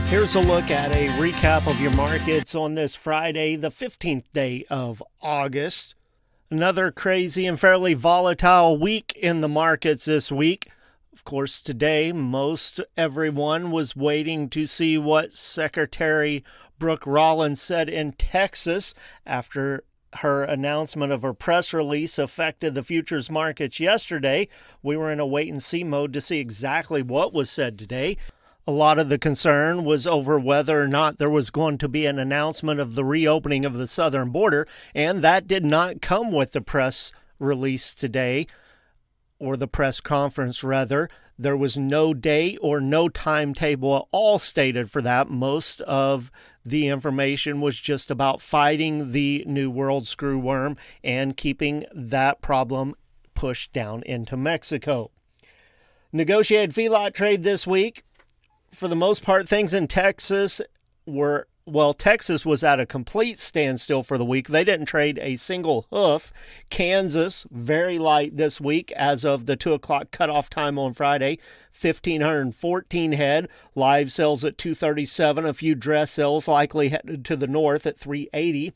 Here's a look at a recap of your markets on this Friday, the 15th day of August. Another crazy and fairly volatile week in the markets this week. Of course, today, most everyone was waiting to see what Secretary Brooke Rollins said in Texas after her announcement of her press release affected the futures markets yesterday. We were in a wait-and-see mode to see exactly what was said today. A lot of the concern was over whether or not there was going to be an announcement of the reopening of the southern border, and that did not come with the press release today, or the press conference, rather. There was no date or no timetable at all stated for that. Most of the information was just about fighting the New World screwworm and keeping that problem pushed down into Mexico. Negotiated feedlot trade this week. For the most part, things in Texas were, Texas was at a complete standstill for the week. They didn't trade a single hoof. Kansas, very light this week as of the 2 o'clock cutoff time on Friday, 1,514 head. Live sales at 237. A few dress sales likely headed to the north at 380.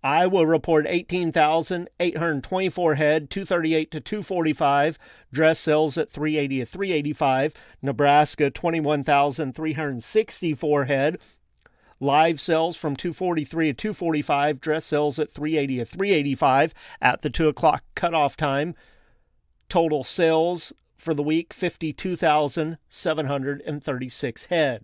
Iowa report 18,824 head, 238 to 245. Dress sales at 380 to 385. Nebraska 21,364 head. Live sales from 243 to 245. Dress sales at 380 to 385 at the 2 o'clock cutoff time. Total sales for the week 52,736 head.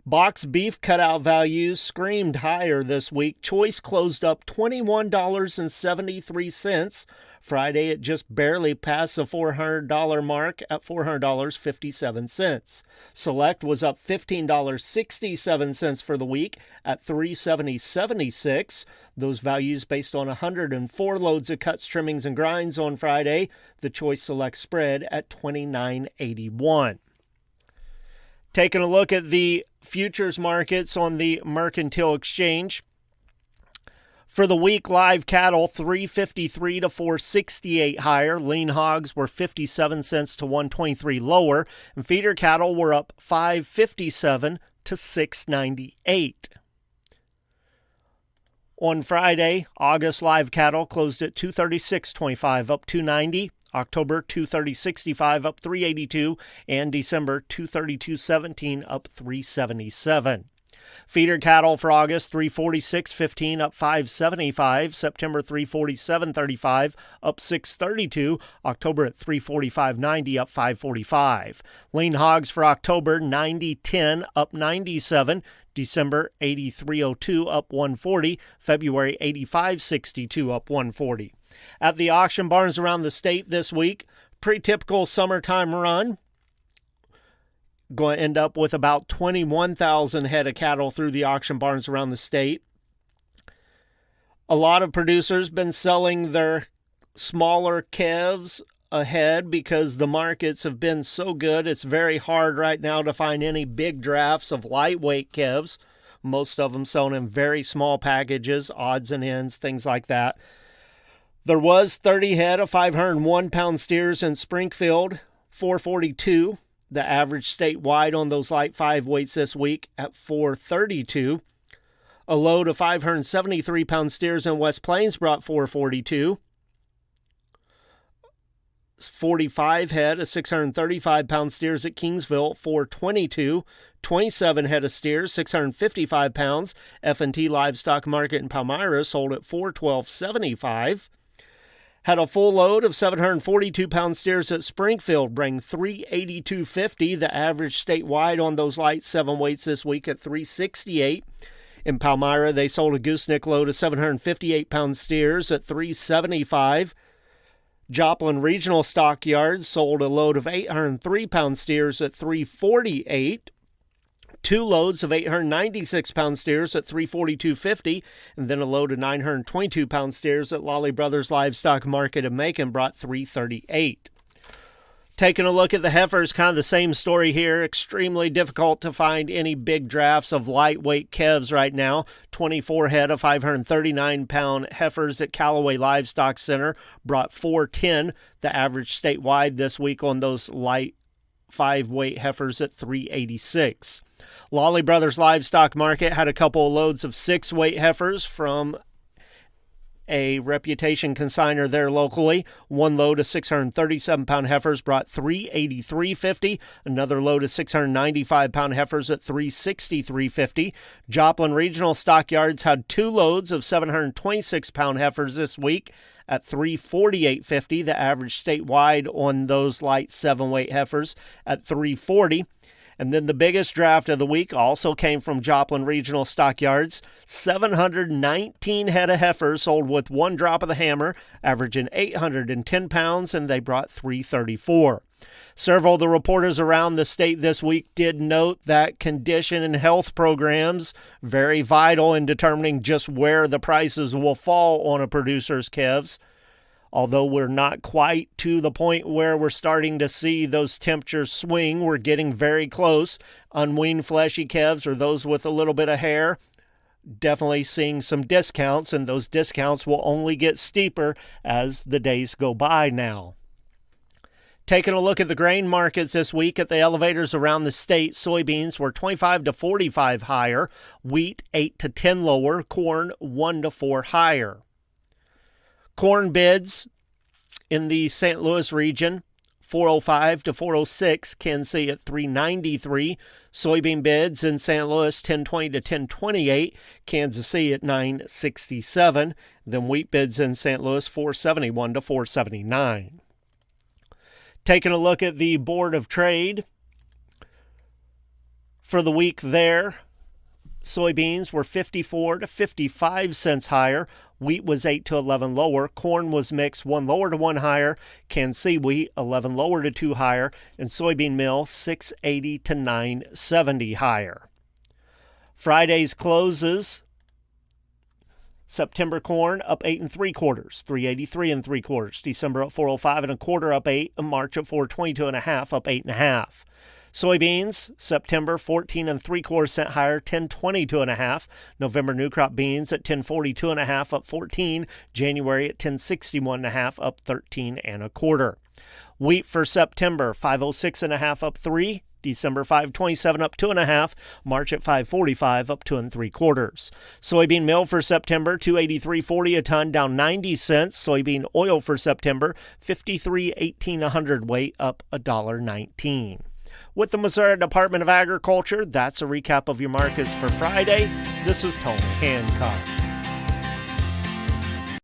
Box beef cutout values screamed higher this week. Choice closed up $21.73. Friday, it just barely passed the $400 mark at $400.57. Select was up $15.67 for the week at $370.76. Those values based on 104 loads of cuts, trimmings, and grinds on Friday. The Choice Select spread at $29.81. Taking a look at the futures markets on the Mercantile Exchange. For the week, live cattle 353 to 468 higher. Lean hogs were 57 cents to 123 lower. And feeder cattle were up 557 to 698. On Friday, August live cattle closed at 236.25, up 290. October 230.65 up 382, and December 232.17 up 377. Feeder cattle for August 346.15 up 575, September 347.35 up 632, October at 345.90 up 545. Lean hogs for October 90.10 up 97, December 83.02 up 140, February 85.62 up 140. At the auction barns around the state this week, pretty typical summertime run. Going to end up with about 21,000 head of cattle through the auction barns around the state. A lot of producers been selling their smaller calves ahead because the markets have been so good. It's very hard right now to find any big drafts of lightweight calves. Most of them selling in very small packages, odds and ends, things like that. There was 30 head of 501-pound steers in Springfield, 442. The average statewide on those light 5 weights this week at 432. A load of 573-pound steers in West Plains brought 442. 45 head of 635-pound steers at Kingsville, 422. 27 head of steers, 655 pounds. F&T Livestock Market in Palmyra sold at $412.75. Had a full load of 742-pound steers at Springfield, bring $382.50. The average statewide on those light 7 weights this week at $368. In Palmyra, they sold a gooseneck load of 758-pound steers at $375. Joplin Regional Stockyards sold a load of 803-pound steers at $348. 2 loads of 896-pound steers at $342.50, and then a load of 922-pound steers at Lolly Brothers Livestock Market in Macon brought $338. Taking a look at the heifers, kind of the same story here. Extremely difficult to find any big drafts of lightweight calves right now. 24 head of 539-pound heifers at Callaway Livestock Center brought $410. The average statewide this week on those light 5-weight heifers at $3.86. Lawley Brothers Livestock Market had a couple of loads of 6-weight heifers from a reputation consignor there locally. One load of 637-pound heifers brought $383.50. Another load of 695-pound heifers at $363.50. Joplin Regional Stockyards had 2 loads of 726-pound heifers this week at $348.50. The average statewide on those light 7-weight heifers at $340. And then the biggest draft of the week also came from Joplin Regional Stockyards. 719 head of heifers sold with 1 drop of the hammer, averaging 810 pounds, and they brought $334. Several of the reporters around the state this week did note that condition and health programs very vital in determining just where the prices will fall on a producer's calves. Although we're not quite to the point where we're starting to see those temperatures swing, we're getting very close. Unweaned fleshy calves or those with a little bit of hair, definitely seeing some discounts, and those discounts will only get steeper as the days go by now. Taking a look at the grain markets this week at the elevators around the state, soybeans were 25 to 45 higher, wheat 8 to 10 lower, corn 1 to 4 higher. Corn bids in the St. Louis region, 405 to 406, Kansas City at 393. Soybean bids in St. Louis, 1020 to 1028, Kansas City at 967. Then wheat bids in St. Louis, 471 to 479. Taking a look at the Board of Trade for the week there, soybeans were 54 to 55 cents higher. Wheat was 8 to 11 lower. Corn was mixed 1 lower to 1 higher. Kansas City wheat 11 lower to 2 higher. And soybean meal 680 to 970 higher. Friday's closes. September corn up 8 3/4, 383 3/4. December at 405 1/4 up 8. March at 422 1/2 up 8 1/2. Soybeans, September 14 3/4 cent higher, 1022 1/2. November new crop beans at 1042 1/2 up 14. January at 1061 1/2 up 13 1/4. Wheat for September 506 1/2 up 3. December 527 up 2 1/2. March at 545 up 2 3/4. Soybean meal for September 283.40 a ton, down 90 cents. Soybean oil for September 53.18 a hundredweight, up $1.19. With the Missouri Department of Agriculture, that's a recap of your markets for Friday. This is Tony Hancock.